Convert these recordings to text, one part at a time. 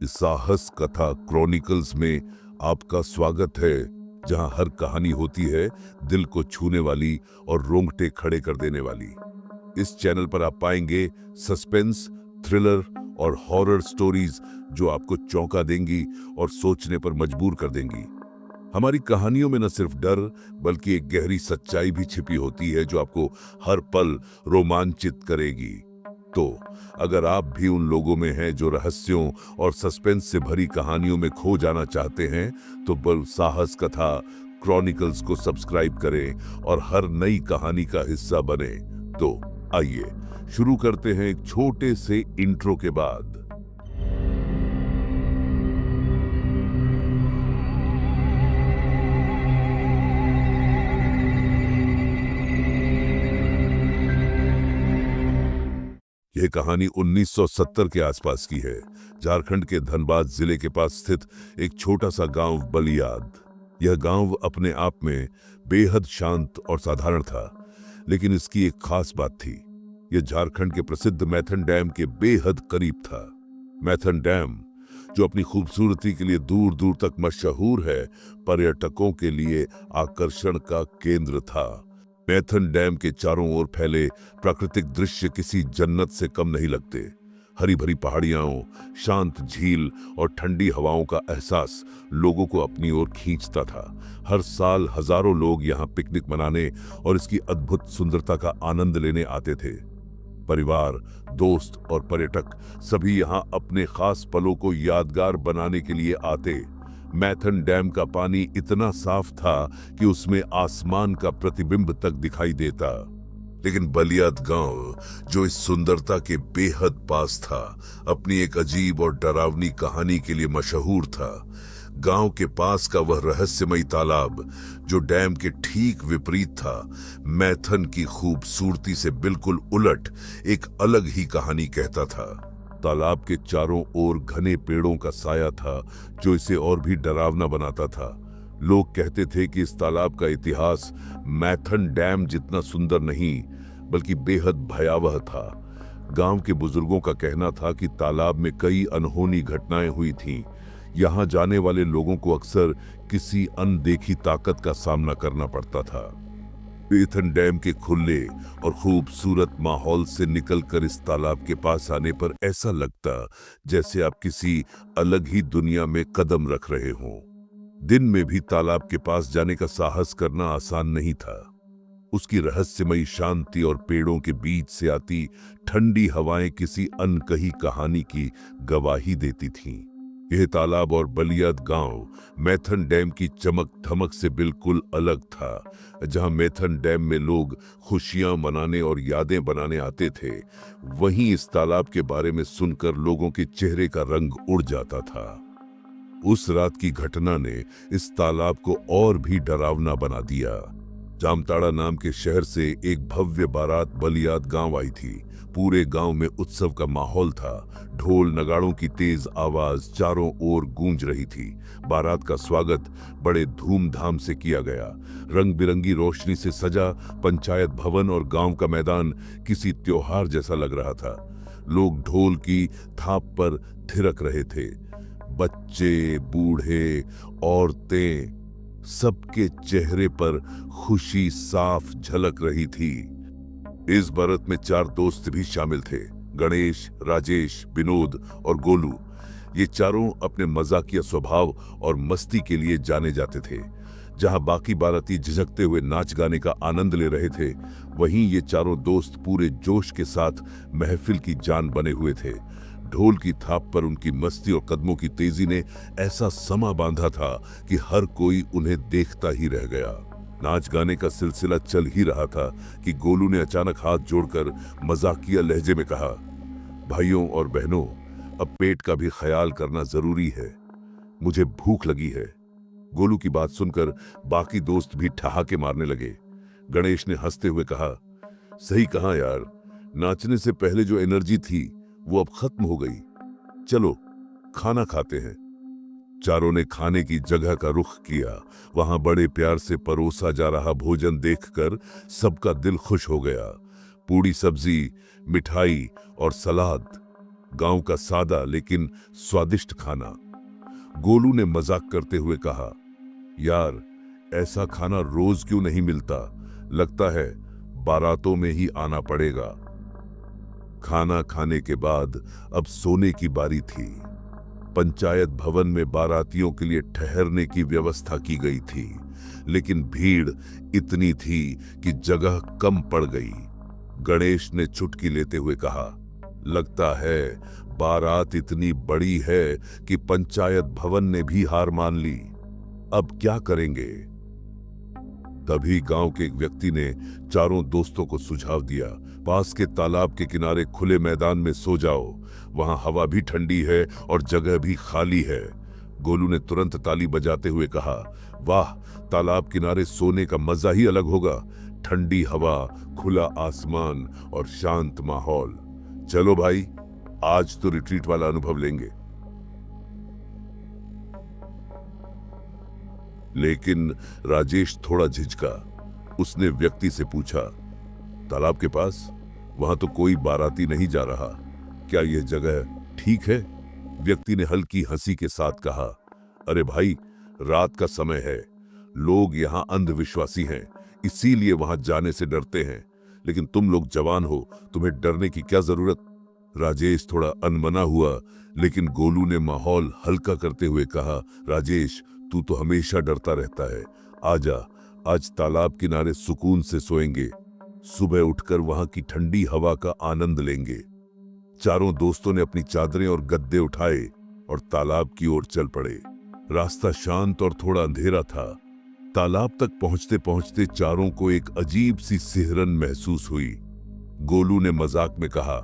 इस साहस कथा क्रॉनिकल्स में आपका स्वागत है, जहां हर कहानी होती है दिल को छूने वाली और रोंगटे खड़े कर देने वाली। इस चैनल पर आप पाएंगे सस्पेंस, थ्रिलर और हॉरर स्टोरीज जो आपको चौंका देंगी और सोचने पर मजबूर कर देंगी। हमारी कहानियों में न सिर्फ डर बल्कि एक गहरी सच्चाई भी छिपी होती है जो आपको हर पल रोमांचित करेगी। तो अगर आप भी उन लोगों में हैं जो रहस्यों और सस्पेंस से भरी कहानियों में खो जाना चाहते हैं, तो बल साहस कथा क्रॉनिकल्स को सब्सक्राइब करें और हर नई कहानी का हिस्सा बने। तो आइए शुरू करते हैं एक छोटे से इंट्रो के बाद। यह कहानी 1970 के आसपास की है। झारखंड के धनबाद जिले के पास स्थित एक छोटा सा गांव बलियाद। यह गांव अपने आप में बेहद शांत और साधारण था, लेकिन इसकी एक खास बात थी। यह झारखंड के प्रसिद्ध मैथन डैम के बेहद करीब था। मैथन डैम, जो अपनी खूबसूरती के लिए दूर दूर तक मशहूर है, पर्यटकों के लिए आकर्षण का केंद्र था। मैथन डैम के चारों ओर फैले प्राकृतिक दृश्य किसी जन्नत से कम नहीं लगते। हरी भरी पहाड़ियां, शांत झील और ठंडी हवाओं का एहसास लोगों को अपनी ओर खींचता था। हर साल हजारों लोग यहाँ पिकनिक मनाने और इसकी अद्भुत सुंदरता का आनंद लेने आते थे। परिवार, दोस्त और पर्यटक सभी यहाँ अपने खास पलों को यादगार बनाने के लिए आते। मैथन डैम का पानी इतना साफ था कि उसमें आसमान का प्रतिबिंब तक दिखाई देता। लेकिन बलियाद गांव, जो इस सुंदरता के बेहद पास था, अपनी एक अजीब और डरावनी कहानी के लिए मशहूर था। गांव के पास का वह रहस्यमयी तालाब, जो डैम के ठीक विपरीत था, मैथन की खूबसूरती से बिल्कुल उलट एक अलग ही कहानी कहता था। तालाब के चारों ओर घने पेड़ों का साया था, जो इसे और भी डरावना बनाता था। लोग कहते थे कि इस तालाब का इतिहास मैथन डैम जितना सुंदर नहीं, बल्कि बेहद भयावह था। गांव के बुजुर्गों का कहना था कि तालाब में कई अनहोनी घटनाएं हुई थीं। यहाँ जाने वाले लोगों को अक्सर किसी अनदेखी ताकत का सामना करना पड़ता था। मैथन डैम के खुले और खूबसूरत माहौल से निकलकर इस तालाब के पास आने पर ऐसा लगता जैसे आप किसी अलग ही दुनिया में कदम रख रहे हों। दिन में भी तालाब के पास जाने का साहस करना आसान नहीं था। उसकी रहस्यमयी शांति और पेड़ों के बीच से आती ठंडी हवाएं किसी अनकही कहानी की गवाही देती थीं। यह तालाब और बलियाद गांव मैथन डैम की चमक धमक से बिल्कुल अलग था। जहां मैथन डैम में लोग खुशियां मनाने और यादें बनाने आते थे, वहीं इस तालाब के बारे में सुनकर लोगों के चेहरे का रंग उड़ जाता था। उस रात की घटना ने इस तालाब को और भी डरावना बना दिया। जामताड़ा नाम के शहर से एक भव्य बारात बलियाद गांव आई थी। पूरे गांव में उत्सव का माहौल था। ढोल नगाड़ों की तेज आवाज चारों ओर गूंज रही थी। बारात का स्वागत बड़े धूमधाम से किया गया। रंग बिरंगी रोशनी से सजा पंचायत भवन और गांव का मैदान किसी त्योहार जैसा लग रहा था। लोग ढोल की थाप पर थिरक रहे थे। बच्चे, बूढ़े, औरतें, सबके चेहरे पर खुशी साफ झलक रही थी। इस बारात में 4 दोस्त भी शामिल थे, गणेश, राजेश, विनोद और गोलू। ये चारों अपने मजाकिया स्वभाव और मस्ती के लिए जाने जाते थे। जहां बाकी बाराती झिझकते हुए नाच गाने का आनंद ले रहे थे, वहीं ये चारों दोस्त पूरे जोश के साथ महफिल की जान बने हुए थे। ढोल की थाप पर उनकी मस्ती और कदमों की तेजी ने ऐसा समा बांधा था कि हर कोई उन्हें देखता ही रह गया। नाच गाने का सिलसिला चल ही रहा था कि गोलू ने अचानक हाथ जोड़कर मजाकिया लहजे में कहा, भाइयों और बहनों, अब पेट का भी ख्याल करना जरूरी है। मुझे भूख लगी है। गोलू की बात सुनकर बाकी दोस्त भी ठहाके मारने लगे। गणेश ने हंसते हुए कहा, सही कहा यार, नाचने से पहले जो एनर्जी थी वो अब खत्म हो गई। चलो खाना खाते हैं। चारों ने खाने की जगह का रुख किया। वहां बड़े प्यार से परोसा जा रहा भोजन देखकर सबका दिल खुश हो गया। पूड़ी सब्जी, मिठाई और सलाद, गांव का सादा लेकिन स्वादिष्ट खाना। गोलू ने मजाक करते हुए कहा, यार ऐसा खाना रोज क्यों नहीं मिलता, लगता है बारातों में ही आना पड़ेगा। खाना खाने के बाद अब सोने की बारी थी। पंचायत भवन में बारातियों के लिए ठहरने की व्यवस्था की गई थी, लेकिन भीड़ इतनी थी कि जगह कम पड़ गई। गणेश ने चुटकी लेते हुए कहा, लगता है बारात इतनी बड़ी है कि पंचायत भवन ने भी हार मान ली। अब क्या करेंगे? तभी गांव के एक व्यक्ति ने चारों दोस्तों को सुझाव दिया, पास के तालाब के किनारे खुले मैदान में सो जाओ, वहां हवा भी ठंडी है और जगह भी खाली है। गोलू ने तुरंत ताली बजाते हुए कहा, वाह, तालाब किनारे सोने का मजा ही अलग होगा। ठंडी हवा, खुला आसमान और शांत माहौल। चलो भाई, आज तो रिट्रीट वाला अनुभव लेंगे। लेकिन राजेश थोड़ा झिझका। उसने व्यक्ति से पूछा, तालाब के पास? वहां तो कोई बाराती नहीं जा रहा, क्या यह जगह ठीक है? व्यक्ति ने हल्की हंसी के साथ कहा, अरे भाई, रात का समय है, लोग यहाँ अंधविश्वासी हैं, इसीलिए वहां जाने से डरते हैं। लेकिन तुम लोग जवान हो, तुम्हें डरने की क्या जरूरत? राजेश थोड़ा अनमना हुआ, लेकिन गोलू ने माहौल हल्का करते हुए कहा, राजेश, तू तो हमेशा डरता रहता है। आजा, आज तालाब किनारे सुकून से सोएंगे, सुबह उठकर वहां की ठंडी हवा का आनंद लेंगे। चारों दोस्तों ने अपनी चादरें और गद्दे उठाए और तालाब की ओर चल पड़े। रास्ता शांत और थोड़ा अंधेरा था। तालाब तक पहुंचते पहुंचते चारों को एक अजीब सी सिहरन महसूस हुई। गोलू ने मजाक में कहा,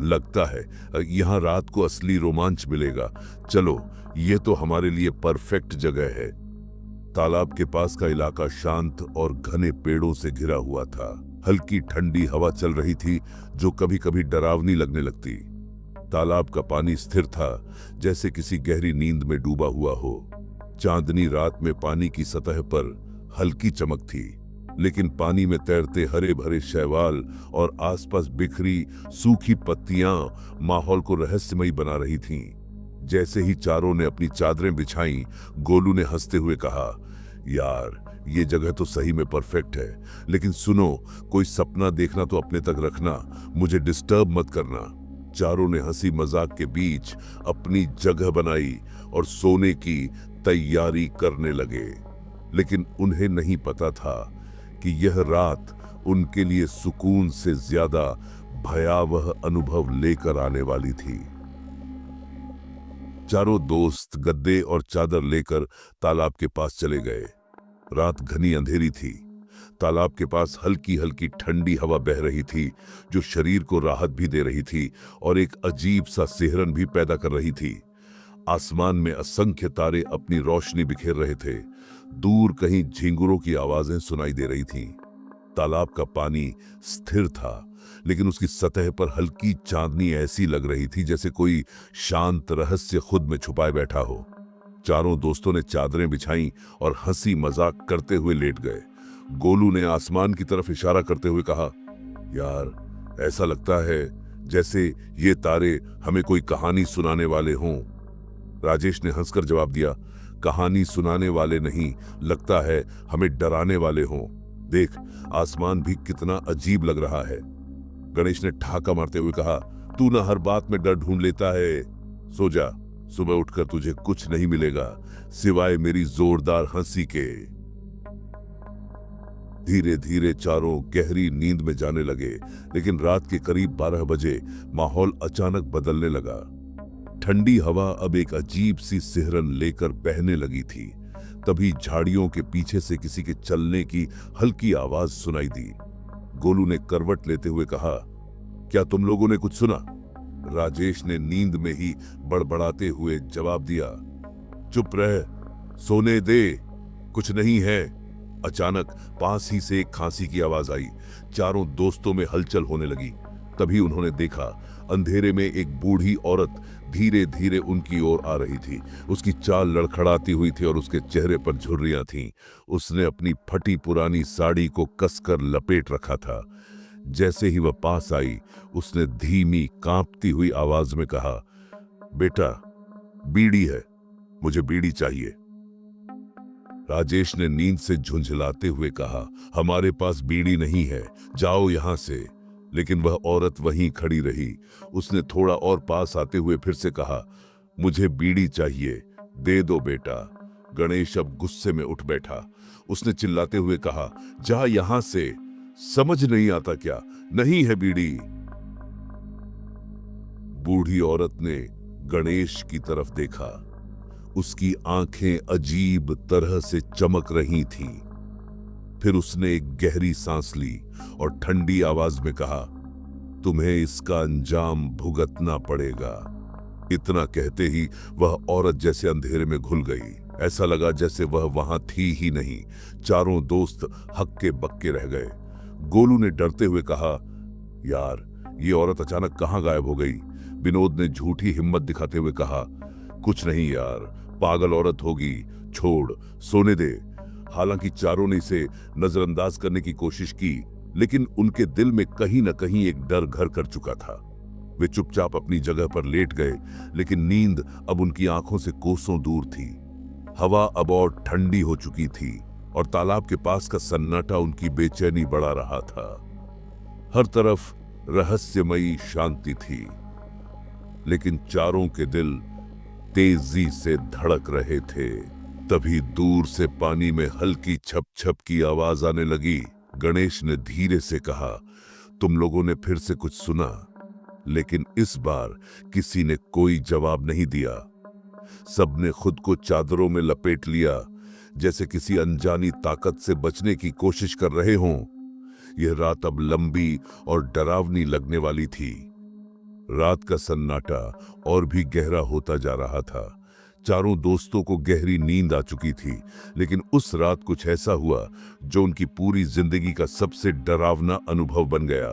लगता है यहाँ रात को असली रोमांच मिलेगा। चलो, ये तो हमारे लिए परफेक्ट जगह है। तालाब के पास का इलाका शांत और घने पेड़ों से घिरा हुआ था। हल्की ठंडी हवा चल रही थी जो कभी कभी डरावनी लगने लगती। तालाब का पानी स्थिर था, जैसे किसी गहरी नींद में डूबा हुआ हो। चांदनी रात में पानी की सतह पर हल्की चमक थी, लेकिन पानी में तैरते हरे भरे शैवाल और आसपास बिखरी सूखी पत्तियां माहौल को रहस्यमयी बना रही थीं। जैसे ही चारों ने अपनी चादरें बिछाईं, गोलू ने हंसते हुए कहा, यार ये जगह तो सही में परफेक्ट है, लेकिन सुनो, कोई सपना देखना तो अपने तक रखना, मुझे डिस्टर्ब मत करना। चारों ने हंसी मजाक के बीच अपनी जगह बनाई और सोने की तैयारी करने लगे। लेकिन उन्हें नहीं पता था कि यह रात उनके लिए सुकून से ज्यादा भयावह अनुभव लेकर आने वाली थी। चारों दोस्त गद्दे और चादर लेकर तालाब के पास चले गए। रात घनी अंधेरी थी। तालाब के पास हल्की हल्की ठंडी हवा बह रही थी, जो शरीर को राहत भी दे रही थी और एक अजीब सा सिहरन भी पैदा कर रही थी। आसमान में असंख्य तारे अपनी रोशनी बिखेर रहे थे। दूर कहीं झिंगुरों की आवाजें सुनाई दे रही थीं। तालाब का पानी स्थिर था, लेकिन उसकी सतह पर हल्की चांदनी ऐसी लग रही थी जैसे कोई शांत रहस्य खुद में छुपाए बैठा हो। चारों दोस्तों ने चादरें बिछाईं और हंसी मजाक करते हुए लेट गए। गोलू ने आसमान की तरफ इशारा करते हुए कहा, यार ऐसा लगता है जैसे ये तारे हमें कोई कहानी सुनाने वाले हों। राजेश ने हंसकर जवाब दिया, कहानी सुनाने वाले नहीं, लगता है हमें डराने वाले हों। देख, आसमान भी कितना अजीब लग रहा है। गणेश ने ठहाका मारते हुए कहा, तू ना हर बात में डर ढूंढ लेता है। सो जा, सुबह उठकर तुझे कुछ नहीं मिलेगा सिवाय मेरी जोरदार हंसी के। धीरे धीरे चारों गहरी नींद में जाने लगे, लेकिन रात के करीब 12 बजे माहौल अचानक बदलने लगा। ठंडी हवा अब एक अजीब सी सिहरन लेकर बहने लगी थी। तभी झाड़ियों के पीछे से किसी के चलने की हल्की आवाज सुनाई दी। गोलू ने करवट लेते हुए कहा, क्या तुम लोगों ने कुछ सुना? राजेश ने नींद में ही बड़बड़ाते हुए जवाब दिया, चुप रह, सोने दे, कुछ नहीं है। अचानक पास ही से एक खांसी की आवाज आई। चारों दोस्तों में हलचल होने लगी। तभी उन्होंने देखा, अंधेरे में एक बूढ़ी औरत धीरे धीरे उनकी ओर आ रही थी। उसकी चाल लड़खड़ाती हुई थी और उसके चेहरे पर झुर्रियां थीं। उसने अपनी फटी पुरानी साड़ी को कसकर लपेट रखा था। जैसे ही वह पास आई, उसने धीमी कांपती हुई आवाज में कहा, बेटा, बीड़ी है, मुझे बीड़ी चाहिए। राजेश ने नींद से झुंझलाते हुए कहा, हमारे पास बीड़ी नहीं है, जाओ यहां से। लेकिन वह औरत वहीं खड़ी रही। उसने थोड़ा और पास आते हुए फिर से कहा, मुझे बीड़ी चाहिए, दे दो बेटा। गणेश अब गुस्से में उठ बैठा। उसने चिल्लाते हुए कहा, जा यहां से, समझ नहीं आता क्या, नहीं है बीड़ी। बूढ़ी औरत ने गणेश की तरफ देखा। उसकी आंखें अजीब तरह से चमक रही थीं। फिर उसने एक गहरी सांस ली और ठंडी आवाज में कहा, तुम्हें इसका अंजाम भुगतना पड़ेगा। इतना कहते ही वह औरत जैसे अंधेरे में घुल गई। ऐसा लगा जैसे वह वहां थी ही नहीं। चारों दोस्त हक्के बक्के रह गए। गोलू ने डरते हुए कहा, यार, ये औरत अचानक कहां गायब हो गई? विनोद ने झूठी हिम्मत दिखाते हुए कहा, कुछ नहीं यार, पागल औरत होगी, छोड़, सोने दे। हालांकि चारों ने इसे नजरअंदाज करने की कोशिश की, लेकिन उनके दिल में कहीं न कहीं एक डर घर कर चुका था। वे चुपचाप अपनी जगह पर लेट गए, लेकिन नींद अब उनकी आंखों से कोसों दूर थी। हवा अब और ठंडी हो चुकी थी और तालाब के पास का सन्नाटा उनकी बेचैनी बढ़ा रहा था। हर तरफ रहस्यमयी शांति थी, लेकिन चारों के दिल तेजी से धड़क रहे थे। तभी दूर से पानी में हल्की छप छप की आवाज आने लगी। गणेश ने धीरे से कहा, तुम लोगों ने फिर से कुछ सुना? लेकिन इस बार किसी ने कोई जवाब नहीं दिया। सबने खुद को चादरों में लपेट लिया, जैसे किसी अनजानी ताकत से बचने की कोशिश कर रहे हों। यह रात अब लंबी और डरावनी लगने वाली थी। रात का सन्नाटा और भी गहरा होता जा रहा था। चारों दोस्तों को गहरी नींद आ चुकी थी, लेकिन उस रात कुछ ऐसा हुआ जो उनकी पूरी जिंदगी का सबसे डरावना अनुभव बन गया।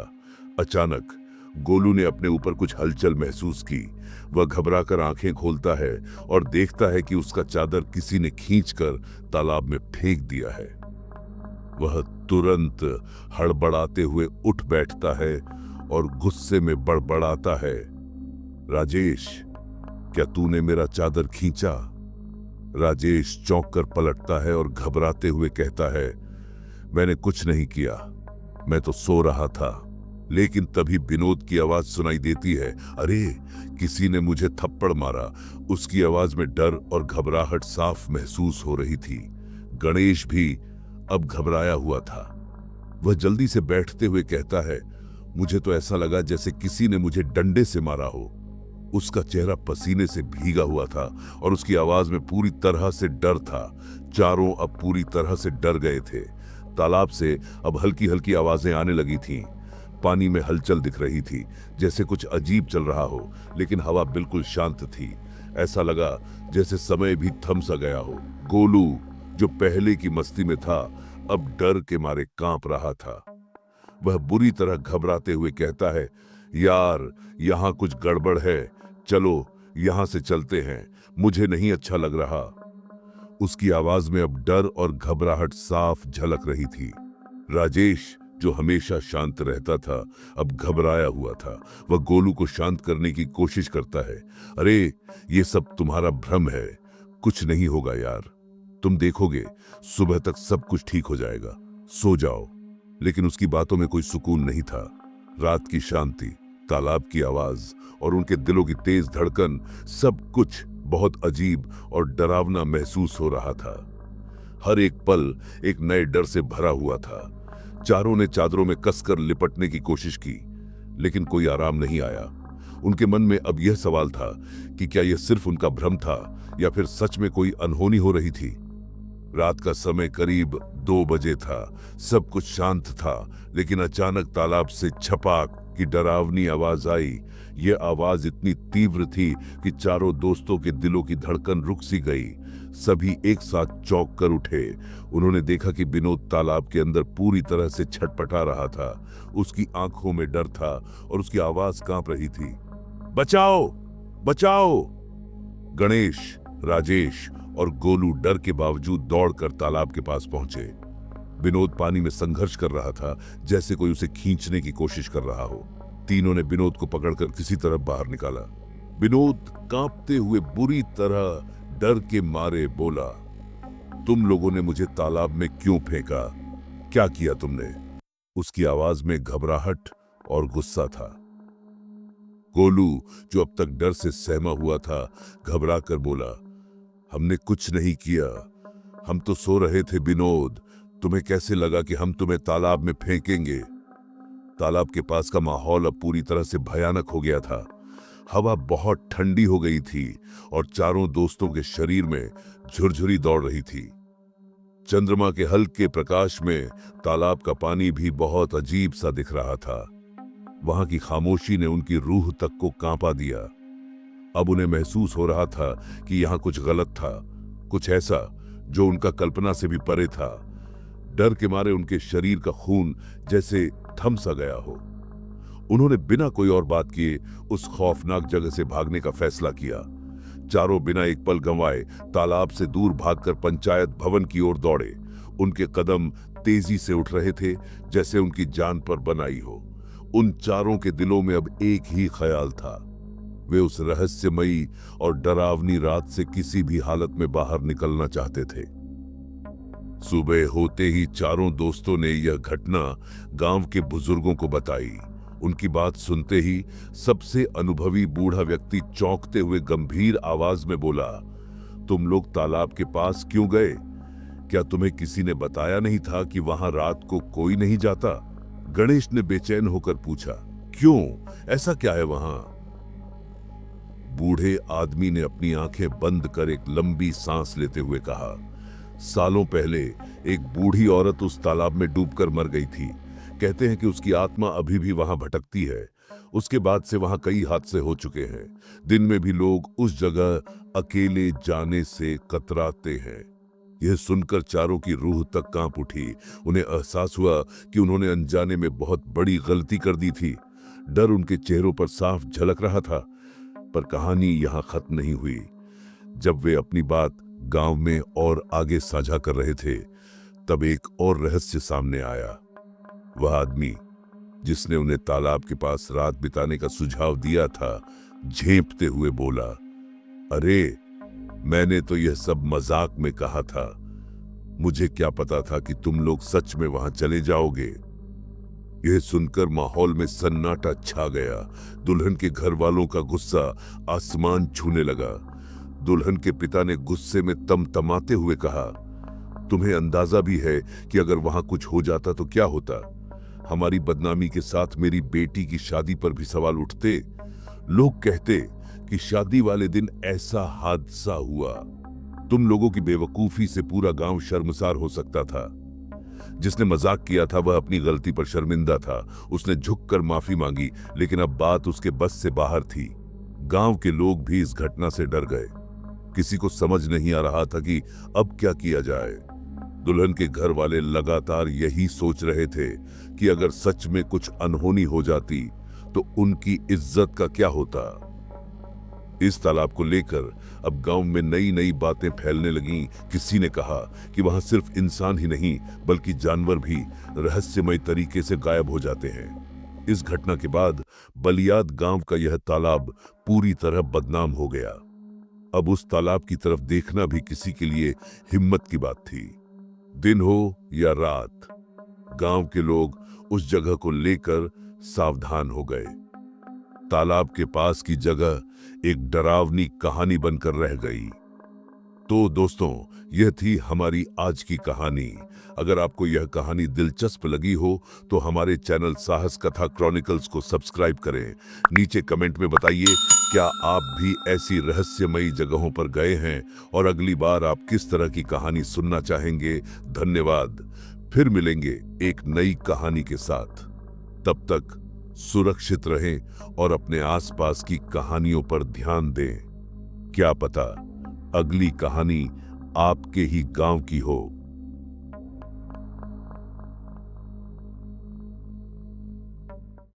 अचानक गोलू ने अपने ऊपर कुछ हलचल महसूस की। वह घबराकर आंखें खोलता है और देखता है कि उसका चादर किसी ने खींचकर तालाब में फेंक दिया है। वह तुरंत हड़बड़ाते हुए उठ बैठता है और गुस्से में बड़बड़ाता है, राजेश, क्या तूने मेरा चादर खींचा? राजेश चौंक कर पलटता है और घबराते हुए कहता है, मैंने कुछ नहीं किया, मैं तो सो रहा था। लेकिन तभी विनोद की आवाज सुनाई देती है, अरे, किसी ने मुझे थप्पड़ मारा। उसकी आवाज में डर और घबराहट साफ महसूस हो रही थी। गणेश भी अब घबराया हुआ था। वह जल्दी से बैठते हुए कहता है, मुझे तो ऐसा लगा जैसे किसी ने मुझे डंडे से मारा हो। उसका चेहरा पसीने से भीगा हुआ था और उसकी आवाज में पूरी तरह से डर था। चारों अब पूरी तरह से डर गए थे। तालाब से अब हल्की हल्की आवाजें आने लगी थीं। पानी में हलचल दिख रही थी, जैसे कुछ अजीब चल रहा हो, लेकिन हवा बिल्कुल शांत थी। ऐसा लगा जैसे समय भी थम सा गया हो। गोलू, जो पहले की मस्ती में था, अब डर के मारे कांप रहा था। वह बुरी तरह घबराते हुए कहता है, यार, यहाँ कुछ गड़बड़ है, चलो यहाँ से चलते हैं, मुझे नहीं अच्छा लग रहा। उसकी आवाज में अब डर और घबराहट साफ झलक रही थी। राजेश, जो हमेशा शांत रहता था, अब घबराया हुआ था। वह गोलू को शांत करने की कोशिश करता है, अरे, ये सब तुम्हारा भ्रम है, कुछ नहीं होगा यार, तुम देखोगे, सुबह तक सब कुछ ठीक हो जाएगा, सो जाओ। लेकिन उसकी बातों में कोई सुकून नहीं था। रात की शांति, तालाब की आवाज और उनके दिलों की तेज धड़कन, सब कुछ बहुत अजीब और डरावना महसूस हो रहा था। हर एक पल एक नए डर से भरा हुआ था। चारों ने चादरों में कसकर लिपटने की कोशिश की, लेकिन कोई आराम नहीं आया। उनके मन में अब यह सवाल था कि क्या यह सिर्फ उनका भ्रम था या फिर सच में कोई अनहोनी हो रही थी। रात का समय करीब 2 बजे था। सब कुछ शांत था, लेकिन अचानक तालाब से छपाक की डरावनी आवाज आई। यह आवाज इतनी तीव्र थी कि चारों दोस्तों के दिलों की धड़कन रुक सी गई। सभी एक साथ चौंक कर उठे। उन्होंने देखा कि विनोद तालाब के अंदर पूरी तरह से छटपटा रहा था। उसकी आंखों में डर था और उसकी आवाज कांप रही थी, बचाओ, बचाओ। गणेश, राजेश और गोलू डर के बावजूद दौड़कर तालाब के पास पहुंचे। विनोद पानी में संघर्ष कर रहा था, जैसे कोई उसे खींचने की कोशिश कर रहा हो। तीनों ने विनोद को पकड़कर किसी तरह बाहर निकाला। विनोद कांपते हुए बुरी तरह डर के मारे बोला, तुम लोगों ने मुझे तालाब में क्यों फेंका? क्या किया तुमने? उसकी आवाज में घबराहट और गुस्सा था। गोलू, जो अब तक डर से सहमा हुआ था, घबरा कर बोला, हमने कुछ नहीं किया, हम तो सो रहे थे विनोद। तुम्हें कैसे लगा कि हम तुम्हें तालाब में फेंकेंगे? तालाब के पास का माहौल अब पूरी तरह से भयानक हो गया था। हवा बहुत ठंडी हो गई थी और चारों दोस्तों के शरीर में झुरझुरी दौड़ रही थी। चंद्रमा के हल्के प्रकाश में तालाब का पानी भी बहुत अजीब सा दिख रहा था। वहां की खामोशी ने उनकी रूह तक को कांपा दिया। अब उन्हें महसूस हो रहा था कि यहां कुछ गलत था, कुछ ऐसा जो उनका कल्पना से भी परे था। डर के मारे उनके शरीर का खून जैसे थम सा गया हो। उन्होंने बिना कोई और बात किए उस खौफनाक जगह से भागने का फैसला किया। चारों बिना एक पल गंवाए तालाब से दूर भागकर पंचायत भवन की ओर दौड़े। उनके कदम तेजी से उठ रहे थे, जैसे उनकी जान पर बनाई हो। उन चारों के दिलों में अब एक ही ख्याल था, वे उस रहस्यमयी और डरावनी रात से किसी भी हालत में बाहर निकलना चाहते थे। सुबह होते ही चारों दोस्तों ने यह घटना गांव के बुजुर्गों को बताई। उनकी बात सुनते ही सबसे अनुभवी बूढ़ा व्यक्ति चौंकते हुए गंभीर आवाज में बोला, तुम लोग तालाब के पास क्यों गए? क्या तुम्हें किसी ने बताया नहीं था कि वहां रात को कोई नहीं जाता? गणेश ने बेचैन होकर पूछा, क्यों, ऐसा क्या है वहां? बूढ़े आदमी ने अपनी आंखें बंद कर एक लंबी सांस लेते हुए कहा, सालों पहले एक बूढ़ी औरत उस तालाब में डूबकर मर गई थी। कहते हैं कि उसकी आत्मा अभी भी वहां भटकती है। उसके बाद से वहां कई हादसे हो चुके हैं। दिन में भी लोग उस जगह अकेले जाने से कतराते हैं। यह सुनकर चारों की रूह तक कांप उठी। उन्हें एहसास हुआ कि उन्होंने अनजाने में बहुत बड़ी गलती कर दी थी। डर उनके चेहरों पर साफ झलक रहा था। पर कहानी यहां खत्म नहीं हुई। जब वे अपनी बात गांव में और आगे साझा कर रहे थे, तब एक और रहस्य सामने आया। वह आदमी जिसने उन्हें तालाब के पास रात बिताने का सुझाव दिया था, झेंपते हुए बोला, अरे, मैंने तो यह सब मजाक में कहा था। मुझे क्या पता था कि तुम लोग सच में वहां चले जाओगे। यह सुनकर माहौल में सन्नाटा छा गया। दुल्हन के घर वालों का गुस्सा आसमान छूने लगा। दुल्हन के पिता ने गुस्से में तमतमाते हुए कहा, तुम्हें अंदाजा भी है कि अगर वहां कुछ हो जाता तो क्या होता? हमारी बदनामी के साथ मेरी बेटी की शादी पर भी सवाल उठते। लोग कहते कि शादी वाले दिन ऐसा हादसा हुआ। तुम लोगों की बेवकूफी से पूरा गांव शर्मसार हो सकता था। जिसने मजाक किया था वह अपनी गलती पर शर्मिंदा था। उसने झुककर माफी मांगी, लेकिन अब बात उसके बस से बाहर थी। गांव के लोग भी इस घटना से डर गए। किसी को समझ नहीं आ रहा था कि अब क्या किया जाए। दुल्हन के घर वाले लगातार यही सोच रहे थे कि अगर सच में कुछ अनहोनी हो जाती तो उनकी इज्जत का क्या होता। इस तालाब को लेकर अब गांव में नई नई बातें फैलने लगीं। किसी ने कहा कि वहां सिर्फ इंसान ही नहीं बल्कि जानवर भी रहस्यमय तरीके से गायब हो जाते हैं। इस घटना के बाद बलियाद गांव का यह तालाब पूरी तरह बदनाम हो गया। अब उस तालाब की तरफ देखना भी किसी के लिए हिम्मत की बात थी। दिन हो या रात, गांव के लोग उस जगह को लेकर सावधान हो गए। तालाब के पास की जगह एक डरावनी कहानी बनकर रह गई। तो दोस्तों, यह थी हमारी आज की कहानी। अगर आपको यह कहानी दिलचस्प लगी हो तो हमारे चैनल साहस कथा क्रॉनिकल्स को सब्सक्राइब करें। नीचे कमेंट में बताइए, क्या आप भी ऐसी रहस्यमयी जगहों पर गए हैं और अगली बार आप किस तरह की कहानी सुनना चाहेंगे। धन्यवाद। फिर मिलेंगे एक नई कहानी के साथ। तब तक सुरक्षित रहें और अपने आसपास की कहानियों पर ध्यान दें। क्या पता अगली कहानी आपके ही गांव की हो।